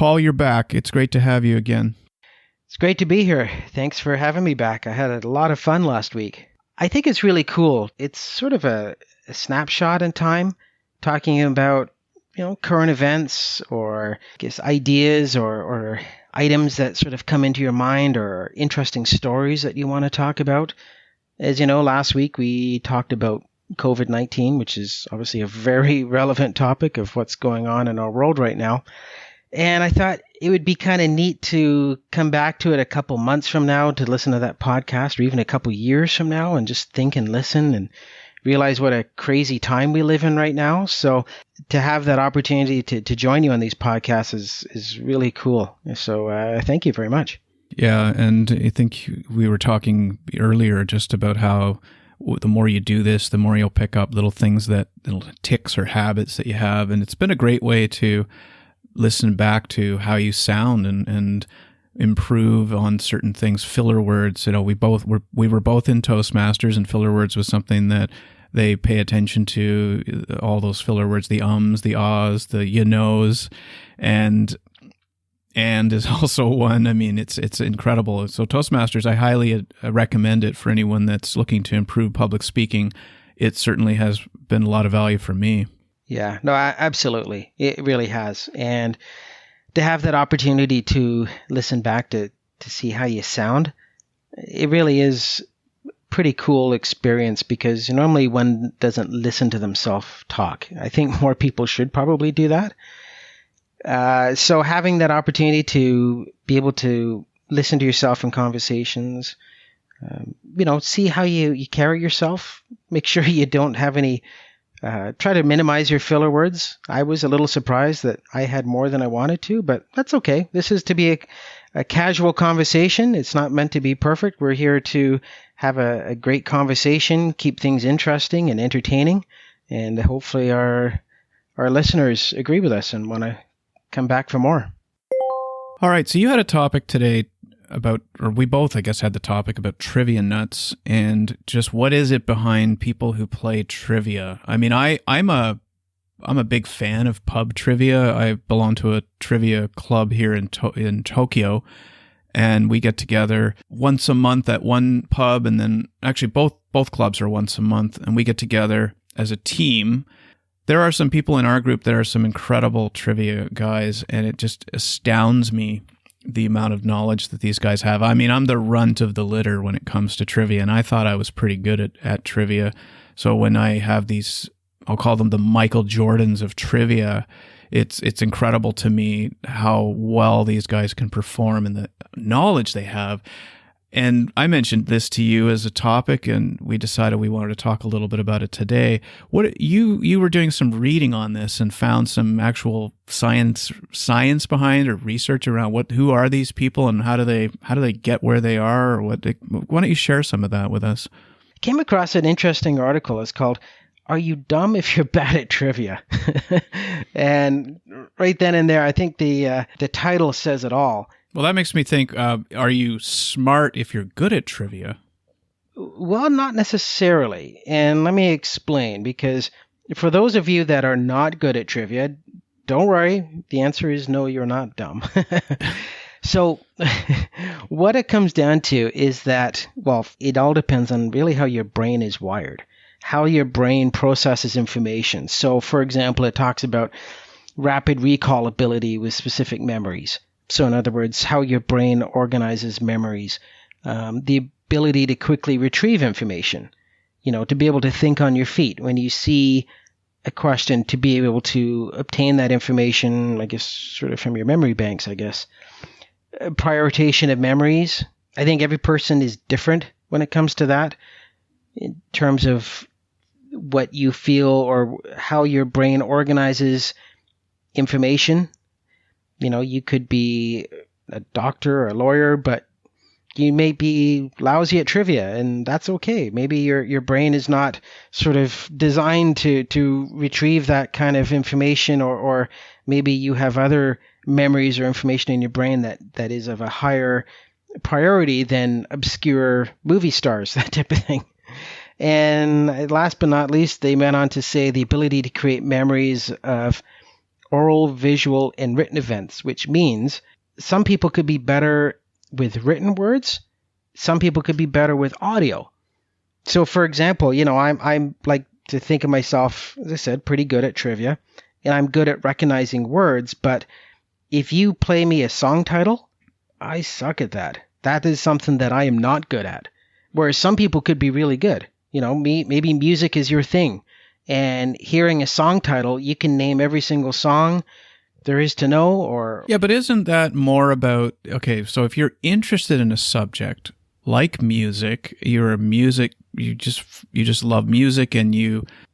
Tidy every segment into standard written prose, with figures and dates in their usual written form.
Paul, you're back. It's great to have you again. It's great to be here. Thanks for having me back. I had a lot of fun last week. I think it's really cool. It's sort of a snapshot in time, talking about current events or I guess ideas or items that sort of come into your mind or interesting stories that you want to talk about. As you know, last week we talked about COVID-19, which is obviously a very relevant topic of what's going on in our world right now. And I thought it would be kind of neat to come back to it a couple months from now to listen to that podcast, or even a couple years from now, and just think and listen and realize what a crazy time we live in right now. So to have that opportunity to join you on these podcasts is really cool. So thank you very much. Yeah, and I think we were talking earlier just about how the more you do this, the more you'll pick up little things little tics or habits that you have. And it's been a great way to listen back to how you sound and improve on certain things. Filler words, we were both in Toastmasters, and filler words was something that they pay attention to. All those filler words, the ums, the ahs, the you knows, and is also one. I mean, it's incredible. So Toastmasters, I highly recommend it for anyone that's looking to improve public speaking. It certainly has been a lot of value for me. Yeah, no, absolutely. It really has. And to have that opportunity to listen back to see how you sound, it really is a pretty cool experience, because normally one doesn't listen to themselves talk. I think more people should probably do that. So having that opportunity to be able to listen to yourself in conversations, see how you carry yourself, make sure you don't have any try to minimize your filler words. I was a little surprised that I had more than I wanted to, but that's okay. This is to be a casual conversation. It's not meant to be perfect. We're here to have a great conversation, keep things interesting and entertaining, and hopefully our listeners agree with us and want to come back for more. All right, so you had a topic today about, or we both, I guess, had the topic about trivia nuts and just what is it behind people who play trivia. I mean, I'm a big fan of pub trivia. I belong to a trivia club here in Tokyo, and we get together once a month at one pub, and then actually both clubs are once a month, and we get together as a team. There are some people in our group that are some incredible trivia guys, and it just astounds me the amount of knowledge that these guys have. I mean, I'm the runt of the litter when it comes to trivia, and I thought I was pretty good at trivia. So when I have these, I'll call them the Michael Jordans of trivia, it's incredible to me how well these guys can perform and the knowledge they have. And I mentioned this to you as a topic, and we decided we wanted to talk a little bit about it today. What you were doing some reading on this and found some actual science behind or research around who are these people and how do they get where they are, or why don't you share some of that with us? I came across an interesting article. It's called "Are You Dumb If You're Bad at Trivia?" And right then and there, I think the title says it all. Well, that makes me think, are you smart if you're good at trivia? Well, not necessarily. And let me explain, because for those of you that are not good at trivia, don't worry. The answer is no, you're not dumb. So what it comes down to is that, well, it all depends on really how your brain is wired, how your brain processes information. So, for example, it talks about rapid recall ability with specific memories. So in other words, how your brain organizes memories, the ability to quickly retrieve information, to be able to think on your feet when you see a question, to be able to obtain that information, I guess, sort of from your memory banks, I guess. Prioritization of memories. I think every person is different when it comes to that in terms of what you feel or how your brain organizes information. You could be a doctor or a lawyer, but you may be lousy at trivia, and that's okay. Maybe your brain is not sort of designed to retrieve that kind of information, or maybe you have other memories or information in your brain that is of a higher priority than obscure movie stars, that type of thing. And last but not least, they went on to say the ability to create memories of oral, visual, and written events, which means some people could be better with written words. Some people could be better with audio. So, for example, I'm like to think of myself, as I said, pretty good at trivia, and I'm good at recognizing words. But if you play me a song title, I suck at that. That is something that I am not good at. Whereas some people could be really good. Maybe music is your thing. And hearing a song title, you can name every single song there is to know. Or yeah, but isn't that more about, okay, so if you're interested in a subject like music, you just love music, and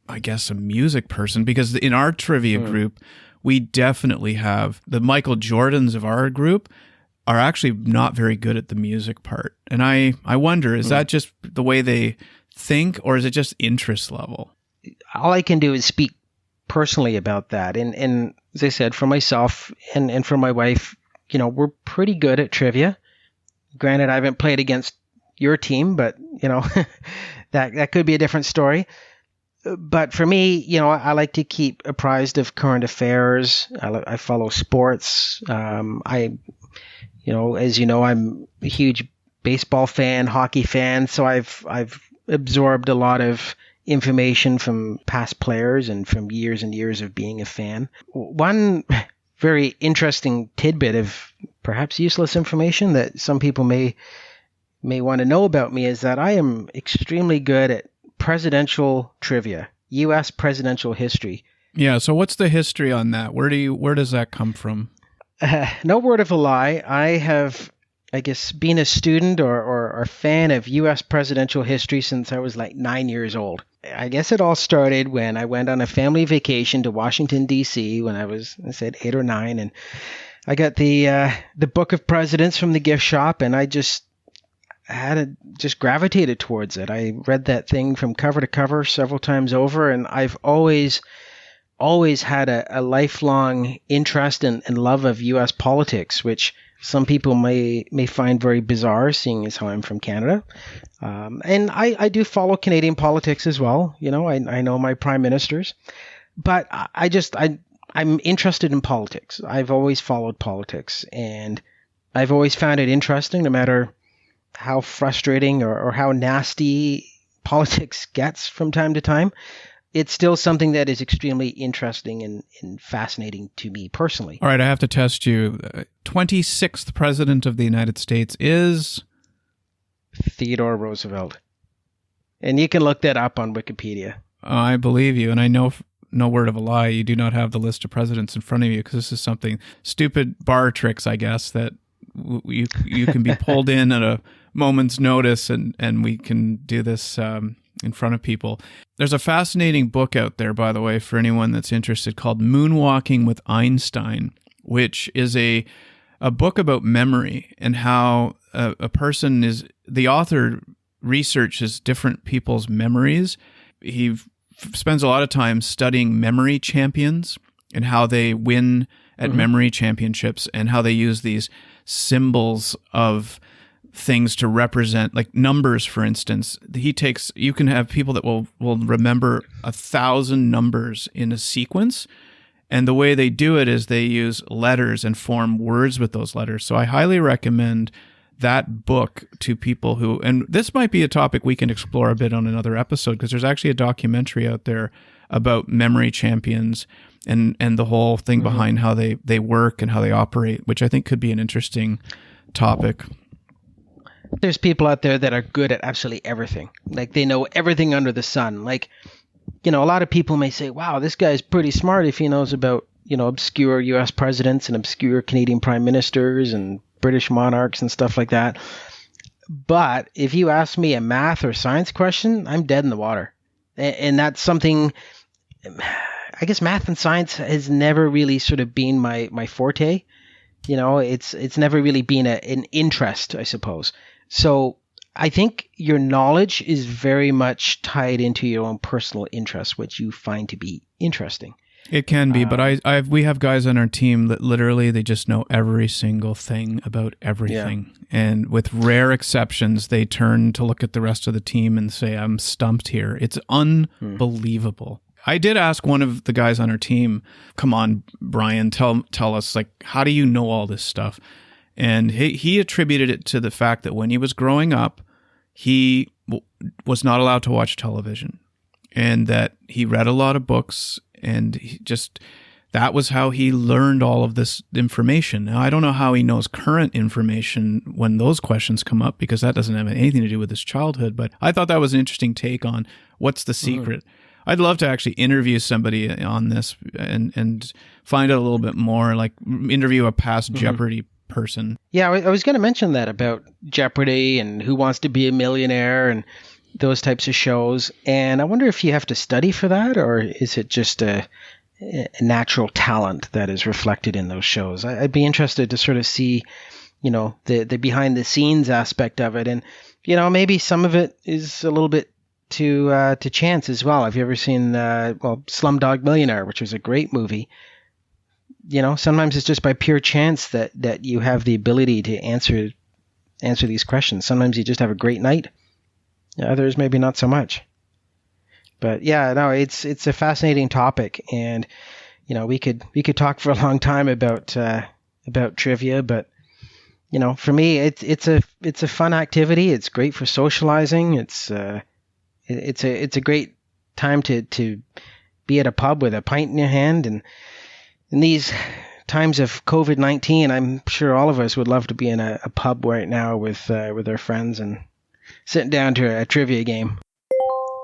I guess a music person, because in our trivia group, we definitely have the Michael Jordans of our group are actually not very good at the music part. And I wonder, is that just the way they think, or is it just interest level? All I can do is speak personally about that. And as I said, for myself and for my wife, we're pretty good at trivia. Granted, I haven't played against your team, but, that could be a different story. But for me, I like to keep apprised of current affairs. I follow sports. As you know, I'm a huge baseball fan, hockey fan, so I've absorbed a lot of information from past players and from years and years of being a fan. One very interesting tidbit of perhaps useless information that some people may want to know about me is that I am extremely good at presidential trivia, U.S. presidential history. Yeah, so what's the history on that? Where does that come from? No word of a lie. I have, I guess, been a student or fan of U.S. presidential history since I was like 9 years old. I guess it all started when I went on a family vacation to Washington, D.C. when I said 8 or 9. And I got the Book of Presidents from the gift shop, and I just gravitated towards it. I read that thing from cover to cover several times over, and I've always had a lifelong interest and love of U.S. politics, which some people may find very bizarre, seeing as how I'm from Canada. And I do follow Canadian politics as well. I know my prime ministers, but I'm interested in politics. I've always followed politics, and I've always found it interesting, no matter how frustrating or how nasty politics gets from time to time. It's still something that is extremely interesting and fascinating to me personally. All right, I have to test you. 26th President of the United States is? Theodore Roosevelt. And you can look that up on Wikipedia. I believe you, and I know, no word of a lie, you do not have the list of presidents in front of you, because this is something, stupid bar tricks, I guess, that you can be pulled in at a moment's notice, and we can do this in front of people. There's a fascinating book out there, by the way, for anyone that's interested, called Moonwalking with Einstein, which is a book about memory and how a person is, the author researches different people's memories. He spends a lot of time studying memory champions and how they win at memory championships, and how they use these symbols of things to represent, like numbers, for instance. You can have people that will remember 1,000 numbers in a sequence, and the way they do it is they use letters and form words with those letters. So I highly recommend that book to people who, and this might be a topic we can explore a bit on another episode, because there's actually a documentary out there about memory champions and the whole thing behind how they work and how they operate, which I think could be an interesting topic. There's people out there that are good at absolutely everything. Like, they know everything under the sun. Like, a lot of people may say, wow, this guy's pretty smart if he knows about, obscure U.S. presidents and obscure Canadian prime ministers and British monarchs and stuff like that. But if you ask me a math or science question, I'm dead in the water. And that's something, I guess math and science has never really sort of been my forte. It's never really been an interest, I suppose. So I think your knowledge is very much tied into your own personal interests, which you find to be interesting. It can be, but we have guys on our team that literally they just know every single thing about everything. Yeah. And with rare exceptions, they turn to look at the rest of the team and say, I'm stumped here. It's unbelievable. I did ask one of the guys on our team, come on, Brian, tell us, like, how do you know all this stuff? And he attributed it to the fact that when he was growing up, he was not allowed to watch television, and that he read a lot of books, and that was how he learned all of this information. Now, I don't know how he knows current information when those questions come up, because that doesn't have anything to do with his childhood, but I thought that was an interesting take on what's the secret. I'd love to actually interview somebody on this and find out a little bit more, like interview a past Jeopardy person. Yeah, I was going to mention that about Jeopardy and Who Wants to Be a Millionaire and those types of shows. And I wonder if you have to study for that, or is it just a natural talent that is reflected in those shows? I'd be interested to sort of see, the behind the scenes aspect of it. And, maybe some of it is a little bit to chance as well. Have you ever seen, Slum Dog Millionaire, which was a great movie? Sometimes it's just by pure chance that you have the ability to answer these questions. Sometimes you just have a great night. Others maybe not so much. But yeah, no, it's a fascinating topic, and we could talk for a long time about trivia. But for me, it's a fun activity. It's great for socializing. It's a great time to be at a pub with a pint in your hand. And in these times of COVID-19, I'm sure all of us would love to be in a pub right now with our friends and sitting down to a trivia game.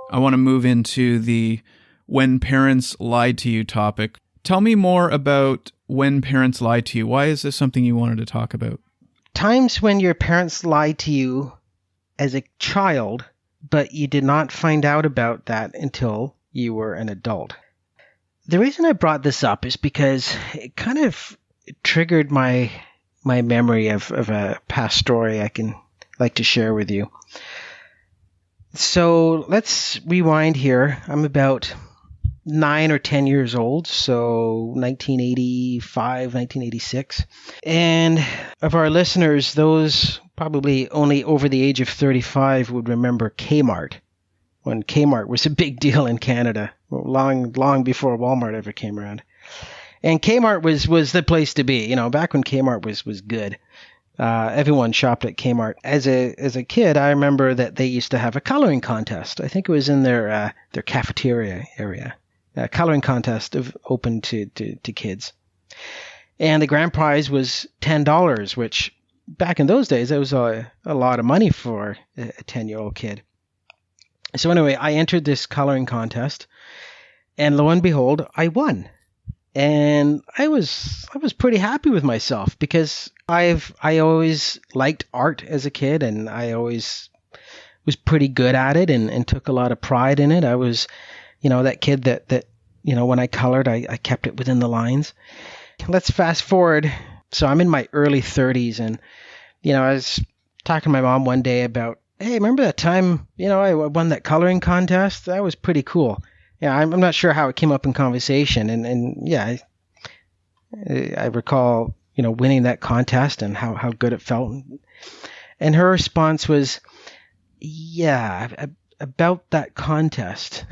I want to move into the when parents lied to you topic. Tell me more about when parents lied to you. Why is this something you wanted to talk about? Times when your parents lied to you as a child, but you did not find out about that until you were an adult. The reason I brought this up is because it kind of triggered my memory of a past story I can like to share with you. So let's rewind here. I'm about 9 or 10 years old, so 1985, 1986. And of our listeners, those probably only over the age of 35 would remember Kmart, when Kmart was a big deal in Canada, long before Walmart ever came around. And Kmart was the place to be, back when Kmart was good. Everyone shopped at Kmart. As a kid, I remember that they used to have a coloring contest. I think it was in their cafeteria area. A coloring contest open to kids. And the grand prize was $10, which back in those days, that was a lot of money for a 10-year-old kid. So anyway, I entered this coloring contest, and lo and behold, I won. And I was pretty happy with myself, because I always liked art as a kid, and I always was pretty good at it and took a lot of pride in it. I was, that kid that when I colored, I kept it within the lines. Let's fast forward. So I'm in my early 30s, and I was talking to my mom one day about, hey, remember that time, I won that coloring contest? That was pretty cool. Yeah, I'm not sure how it came up in conversation, and yeah, I recall, winning that contest and how good it felt. And her response was, yeah, about that contest.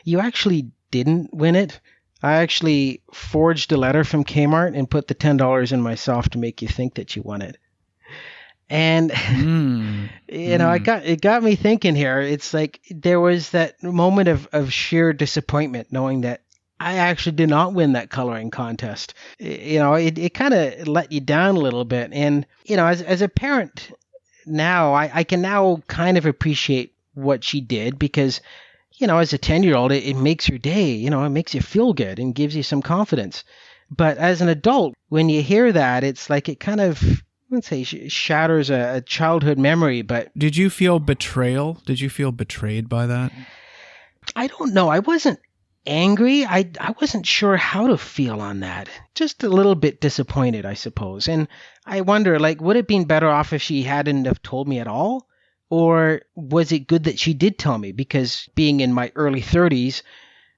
You actually didn't win it. I actually forged a letter from Kmart and put the $10 in myself to make you think that you won it. And, it got me thinking here. It's like there was that moment of sheer disappointment knowing that I actually did not win that coloring contest. It kind of let you down a little bit. And, as a parent now, I can now kind of appreciate what she did, because, as a 10-year-old, it makes your day, it makes you feel good and gives you some confidence. But as an adult, when you hear that, it's like it kind of, let's say, shatters a childhood memory. But did you feel betrayal? Did you feel betrayed by that? I don't know. I wasn't angry. I wasn't sure how to feel on that. Just a little bit disappointed, I suppose. And I wonder, would it have been better off if she hadn't have told me at all? Or was it good that she did tell me? Because being in my early 30s,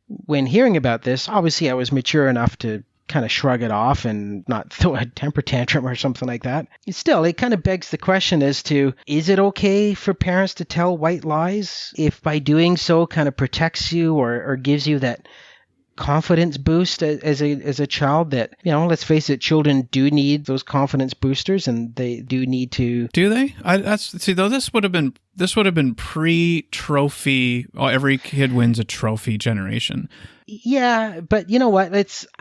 when hearing about this, obviously I was mature enough to kind of shrug it off and not throw a temper tantrum or something like that. Still, it kind of begs the question as to, is it okay for parents to tell white lies if by doing so kind of protects you or gives you that confidence boost as a child? That, let's face it, children do need those confidence boosters, and they do need to. Do they? This would have been pre-trophy. Every kid wins a trophy generation. Yeah, but you know what?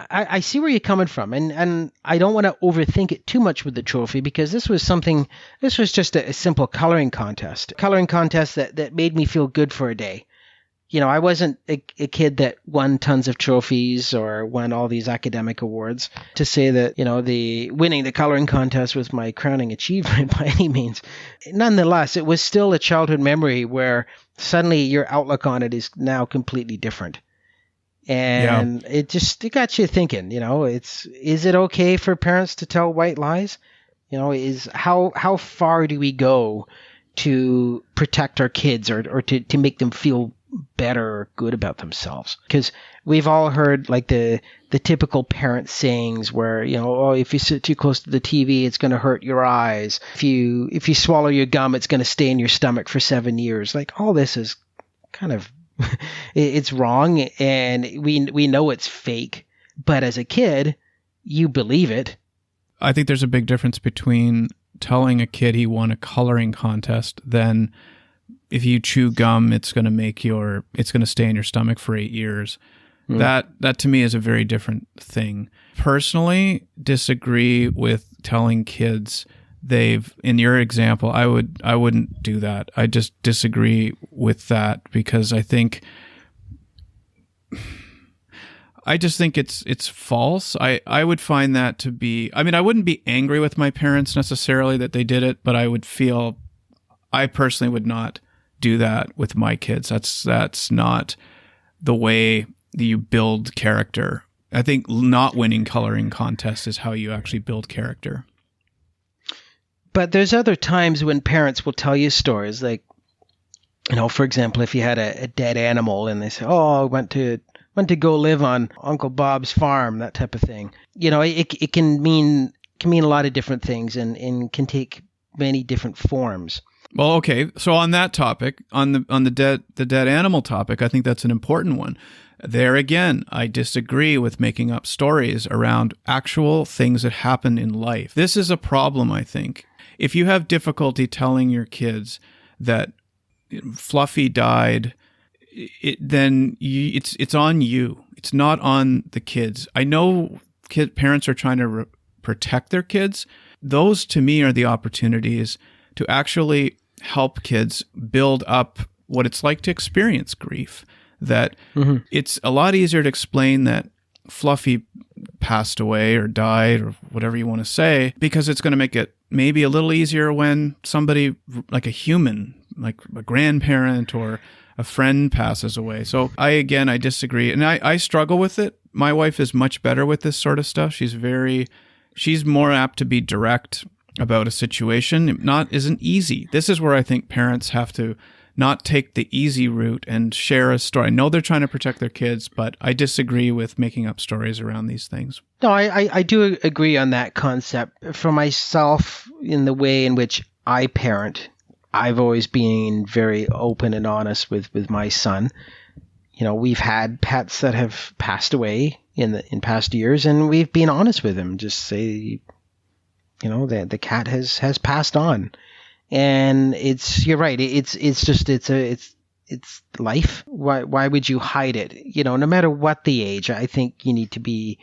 I see where you're coming from, and I don't want to overthink it too much with the trophy, because this was just a simple coloring contest that made me feel good for a day. I wasn't a kid that won tons of trophies or won all these academic awards to say that, the winning the coloring contest was my crowning achievement by any means. Nonetheless, it was still a childhood memory where suddenly your outlook on it is now completely different. And it got you thinking, is it okay for parents to tell white lies? How far do we go to protect our kids or to make them feel better or good about themselves? Because we've all heard like the typical parent sayings where, if you sit too close to the TV, it's going to hurt your eyes. If you swallow your gum, it's going to stay in your stomach for 7 years. Like, all this is kind of it's wrong, and we know it's fake, but as a kid, you believe it. I think there's a big difference between telling a kid he won a coloring contest than if you chew gum, it's going to stay in your stomach for 8 years. That to me is a very different thing. Personally, disagree with telling kids in your example, I wouldn't do that. I just disagree with that, because I just think it's false. I would find that to be, I wouldn't be angry with my parents necessarily that they did it, but I personally would not do that with my kids. That's not the way that you build character. I think not winning coloring contests is how you actually build character. But there's other times when parents will tell you stories, like, for example, if you had a dead animal and they say, "Oh, I went to go live on Uncle Bob's farm," that type of thing. It can mean a lot of different things and can take many different forms. Well, okay. So on that topic, on the dead animal topic, I think that's an important one. There again, I disagree with making up stories around actual things that happen in life. This is a problem, I think. If you have difficulty telling your kids that Fluffy died, then it's on you. It's not on the kids. I know parents are trying to protect their kids. Those, to me, are the opportunities to actually help kids build up what it's like to experience grief. That it's a lot easier to explain that Fluffy passed away or died or whatever you want to say, because it's going to make it maybe a little easier when somebody like a human, like a grandparent or a friend passes away. So I disagree. And I struggle with it. My wife is much better with this sort of stuff. She's more apt to be direct about a situation. Isn't easy. This is where I think parents have to not take the easy route and share a story. I know they're trying to protect their kids, but I disagree with making up stories around these things. No, I do agree on that concept. For myself, in the way in which I parent, I've always been very open and honest with my son. We've had pets that have passed away in past years, and we've been honest with him. Just say, the cat has passed on. And you're right. It's life. Why would you hide it? No matter what the age, I think you need to be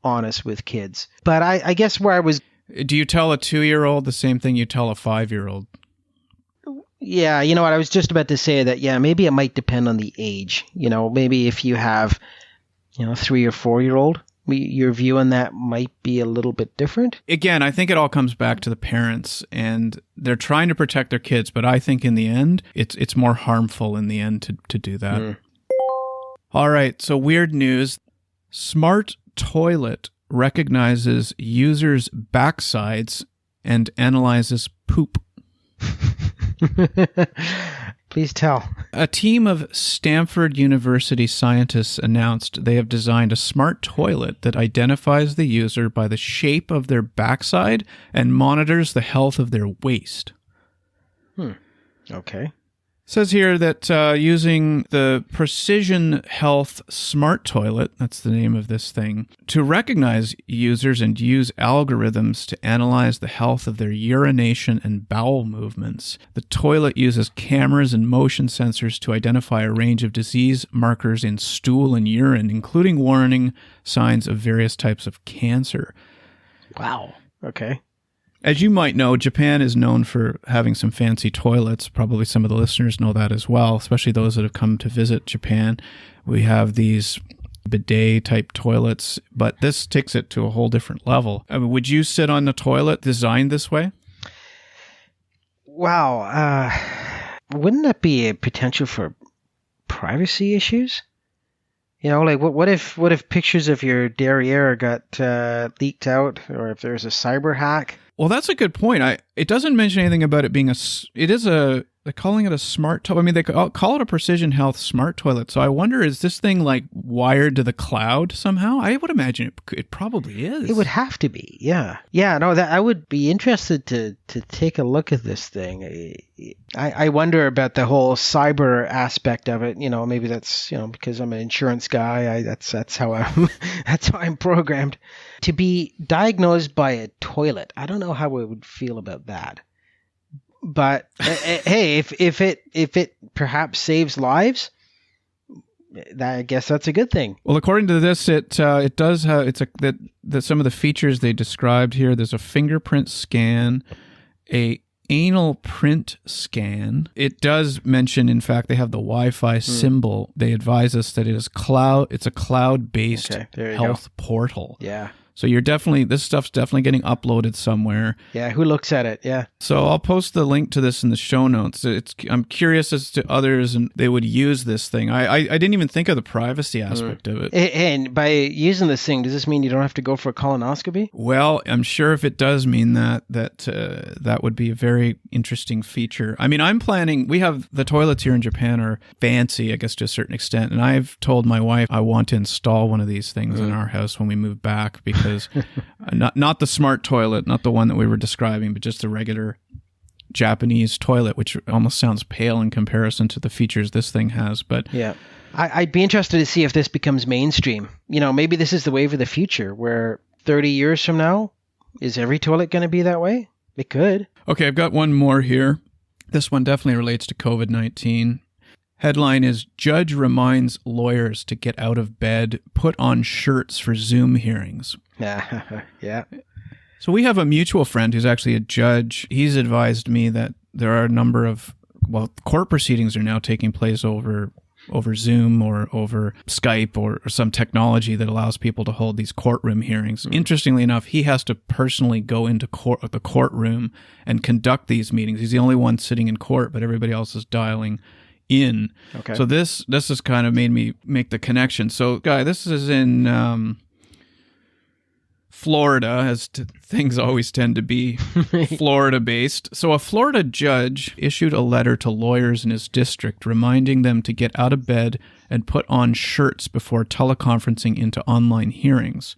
honest with kids. But I guess where I was. Do you tell a 2-year-old the same thing you tell a 5-year-old? Yeah. You know what? I was just about to say that. Yeah, maybe it might depend on the age. Maybe if you have, 3 or 4-year-old, your view on that might be a little bit different. Again, I think it all comes back to the parents, and they're trying to protect their kids, but I think in the end, it's more harmful in the end to do that. All right, so weird news. Smart Toilet recognizes users' backsides and analyzes poop. Please tell. A team of Stanford University scientists announced they have designed a smart toilet that identifies the user by the shape of their backside and monitors the health of their waist. Okay. Says here that using the Precision Health Smart Toilet, that's the name of this thing, to recognize users and use algorithms to analyze the health of their urination and bowel movements. The toilet uses cameras and motion sensors to identify a range of disease markers in stool and urine, including warning signs of various types of cancer. Wow. Okay. As you might know, Japan is known for having some fancy toilets. Probably some of the listeners know that as well, especially those that have come to visit Japan. We have these bidet-type toilets, but this takes it to a whole different level. I mean, would you sit on the toilet designed this way? Wow. Wouldn't that be a potential for privacy issues? You know, like what if pictures of your derriere got leaked out, or if there's a cyber hack? Well, that's a good point. It doesn't mention anything about it being they're calling it a smart toilet. I mean, they call it a Precision Health Smart Toilet. So I wonder, is this thing like wired to the cloud somehow? I would imagine it probably is. It would have to be, yeah. Yeah, no, I would be interested to take a look at this thing. I wonder about the whole cyber aspect of it. You know, maybe that's, because I'm an insurance guy, that's how I'm programmed. To be diagnosed by a toilet, I don't know how I would feel about that. But hey, if it perhaps saves lives, I guess that's a good thing. Well, according to this, it does have that some of the features they described here. There's a fingerprint scan, a anal print scan. It does mention, in fact, they have the Wi-Fi symbol. They advise us that it's a cloud-based health portal. Yeah. So this stuff's definitely getting uploaded somewhere. Yeah, who looks at it? Yeah. So I'll post the link to this in the show notes. I'm curious as to others and they would use this thing. I didn't even think of the privacy aspect of it. And by using this thing, does this mean you don't have to go for a colonoscopy? Well, I'm sure if it does mean that would be a very interesting feature. I mean, I'm planning, we have the toilets here in Japan are fancy, I guess, to a certain extent. And I've told my wife I want to install one of these things in our house when we move back because not the smart toilet, not the one that we were describing, but just the regular Japanese toilet, which almost sounds pale in comparison to the features this thing has. But yeah, I'd be interested to see if this becomes mainstream. Maybe this is the wave of the future where 30 years from now, is every toilet going to be that way? It could. Okay, I've got one more here. This one definitely relates to COVID-19. Headline is, Judge reminds lawyers to get out of bed, put on shirts for Zoom hearings. Yeah. So we have a mutual friend who's actually a judge. He's advised me that there are a number of, court proceedings are now taking place over Zoom or over Skype or some technology that allows people to hold these courtroom hearings. Interestingly enough, he has to personally go into the courtroom and conduct these meetings. He's the only one sitting in court, but everybody else is dialing in. Okay. So this has kind of made me make the connection. So, Guy, this is in Florida, as things always tend to be Florida-based. So a Florida judge issued a letter to lawyers in his district reminding them to get out of bed and put on shirts before teleconferencing into online hearings.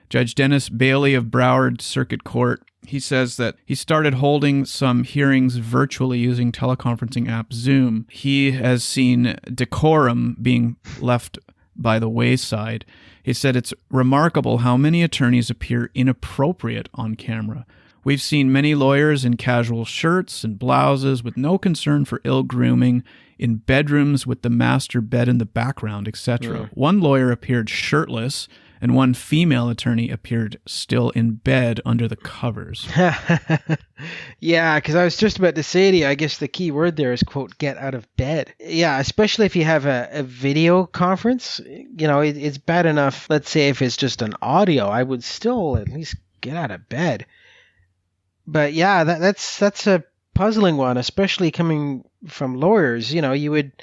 Judge Dennis Bailey of Broward Circuit Court, he says that he started holding some hearings virtually using teleconferencing app Zoom. He has seen decorum being left by the wayside. He said it's remarkable how many attorneys appear inappropriate on camera. We've seen many lawyers in casual shirts and blouses with no concern for ill grooming, in bedrooms with the master bed in the background, etc. Yeah. One lawyer appeared shirtless, and one female attorney appeared still in bed under the covers. Yeah, because I was just about to say to you, I guess the key word there is, quote, get out of bed. Yeah, especially if you have a video conference, it's bad enough. Let's say if it's just an audio, I would still at least get out of bed. But yeah, that's a puzzling one, especially coming from lawyers. You would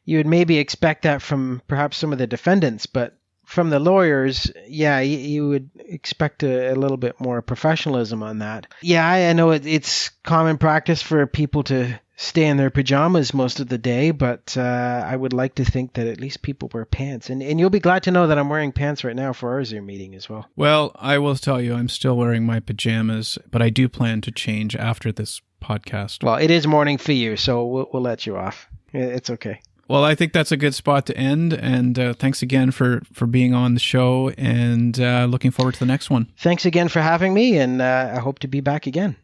maybe expect that from perhaps some of the defendants, but from the lawyers, yeah, you would expect a little bit more professionalism on that. Yeah, I know it's common practice for people to stay in their pajamas most of the day, but I would like to think that at least people wear pants. And you'll be glad to know that I'm wearing pants right now for our Zoom meeting as well. Well, I will tell you, I'm still wearing my pajamas, but I do plan to change after this podcast. Well, it is morning for you, so we'll let you off. It's okay. Well, I think that's a good spot to end, and thanks again for being on the show, and looking forward to the next one. Thanks again for having me, and I hope to be back again.